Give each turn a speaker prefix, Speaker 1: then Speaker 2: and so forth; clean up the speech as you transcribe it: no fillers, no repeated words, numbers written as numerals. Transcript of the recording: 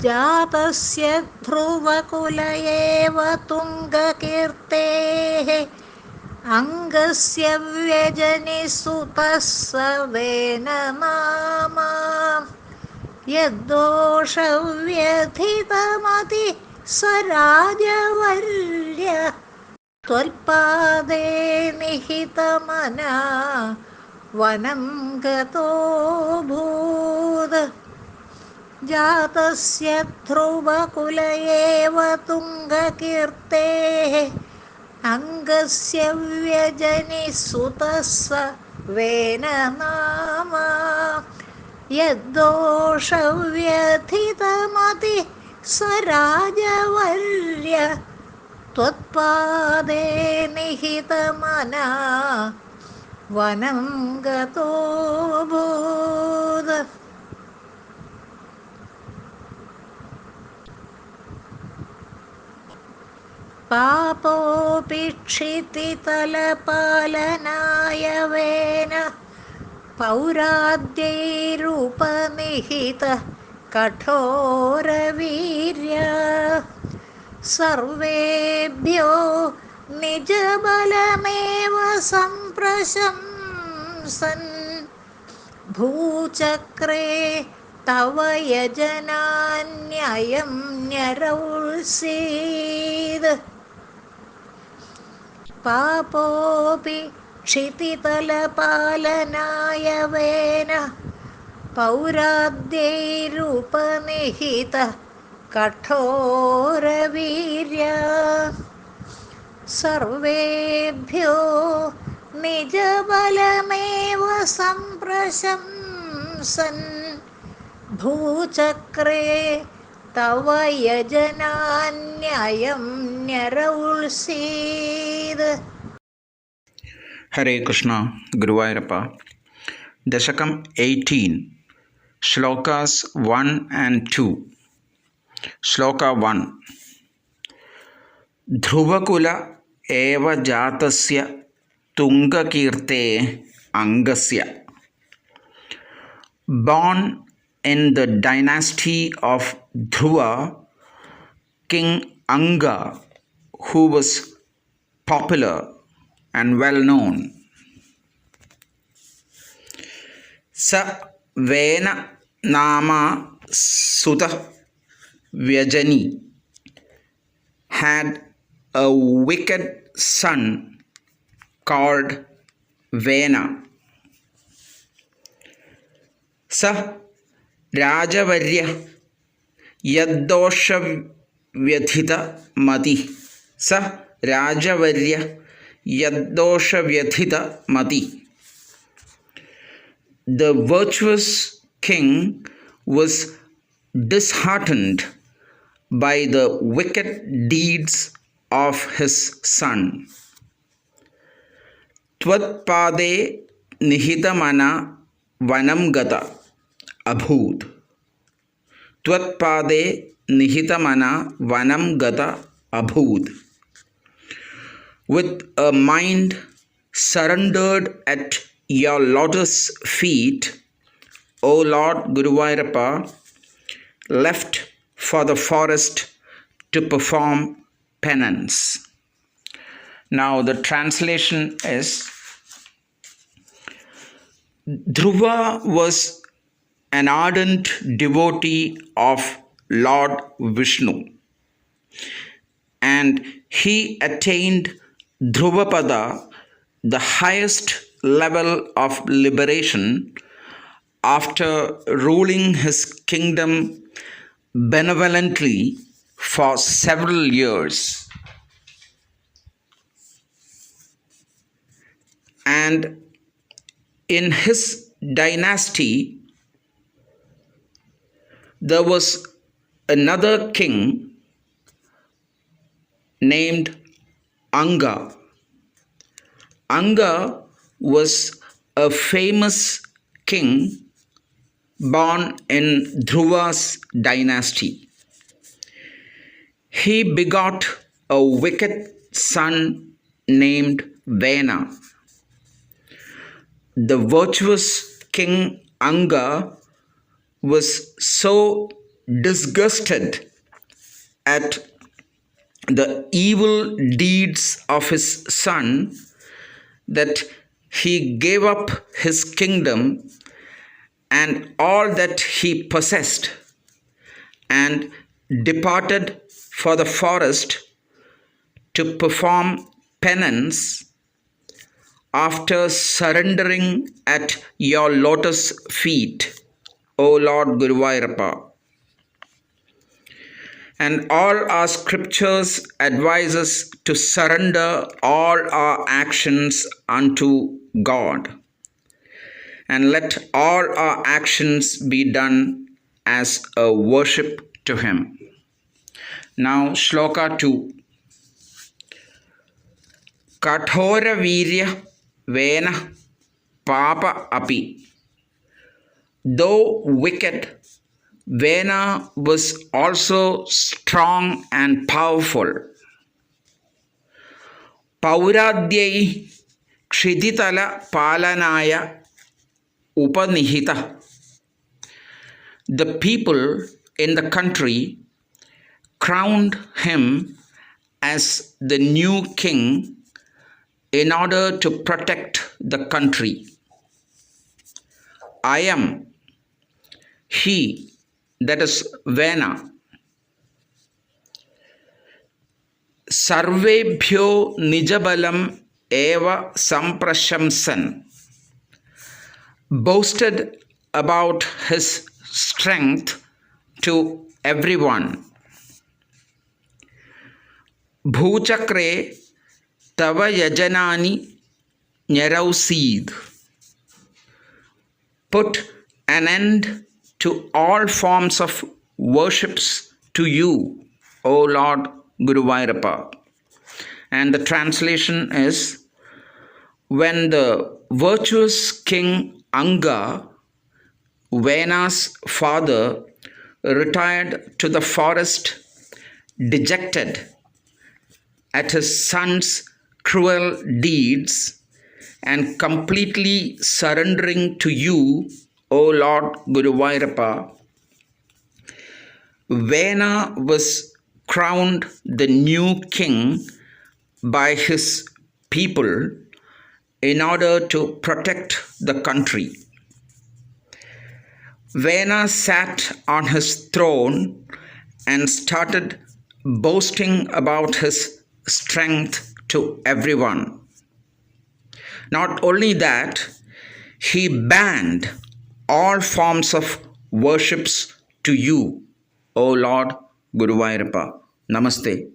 Speaker 1: जातस्य ध्रुवकुल एव तुङ्गकीर्तेः अङ्गस्य व्यजनिसुतः सवेन नामा यद्दोषव्यथितमति स राजवर्य त्वत्पादे निहितमना वनं गतोऽभूत् जातस्य ध्रुवकुल एव तुङ्गकीर्तेः अङ्गस्य व्यजनिसुतः सवेन नामा यद्दोषव्यथितमति स राजवर्य त्वत्पादे निहितमना वनं गतोऽभूत्. पापोऽपि क्षितितलपालनाय वेन पौराद्यैरुपनिहितः कठोरवीर्य सर्वेभ्यो निजबलमेव सम्प्रशंसन् भूचक्रे तव यजनान्ययं न्यरौल्सीद्. पापोऽपि क्षितितलपालनाय वेन पौराद्यैरुपनिहितः कठोरवीर्य सर्वेभ्यो निजबलमेव सम्प्रशंसन् भूचक्रे तव यजनान्ययं न्यरौल्सीद्.
Speaker 2: ഹരേ കൃഷ്ണ. ഗുരുവായൂരപ്പ. ദശകം 18, ശ്ലോകാസ് 1 and 2. ശ്ലോക 1. ധ്രുവകുല ഏവ ജാതസ്യ തുംഗകീർത്തേ അംഗസ്യ. Born in the dynasty of Dhruva, King Anga, who was popular and well known. Sa Vena Nama Sutha Vyajani had a wicked son called Vena. Sa Rajavarya Yaddosha Vyadhita Mati. Sa Rajavarya Yaddosha Vyadhita Mati. The virtuous king was disheartened by the wicked deeds of his son. Tvatpade nihitamana vanam gata abhut. Tvatpade nihitamana vanam gata abhut. With a mind surrendered at your lotus feet, O Lord Guruvayurappa left for the forest to perform penance. Now the translation is, Dhruva was an ardent devotee of Lord Vishnu, and he attained Dhruvapada, the highest level of liberation, after ruling his kingdom benevolently for several years. And in his dynasty, there was another king named Anga. Anga was a famous king born in Dhruva's dynasty. He begot a wicked son named Vena. The virtuous king Anga was so disgusted at the evil deeds of his son, that he gave up his kingdom and all that he possessed and departed for the forest to perform penance after surrendering at your lotus feet, O Lord Guruvayurappa. And all our scriptures advise us to surrender all our actions unto God. And let all our actions be done as a worship to Him. Now, Shloka 2. Kathora virya vena papa api. Though wicked, Vena was also strong and powerful. Pauradyai kshiditala palanaya upanihita. The people in the country crowned him as the new king in order to protect the country. I am he, that is Vena. Sarvebhyo nijabalam eva samprashamsan. Boasted about his strength to everyone. Bhuchakre tava yajanani nyarausid. Put an end to all forms of worships to you, O Lord Guruvayurappa. And the translation is, when the virtuous king Anga, Vena's father, retired to the forest dejected at his son's cruel deeds and completely surrendering to you, O Lord Guruvayurappa, Vena was crowned the new king by his people in order to protect the country. Vena sat on his throne and started boasting about his strength to everyone. Not only that, he banned all forms of worships to you, O Lord Guruvayurappa. Namaste.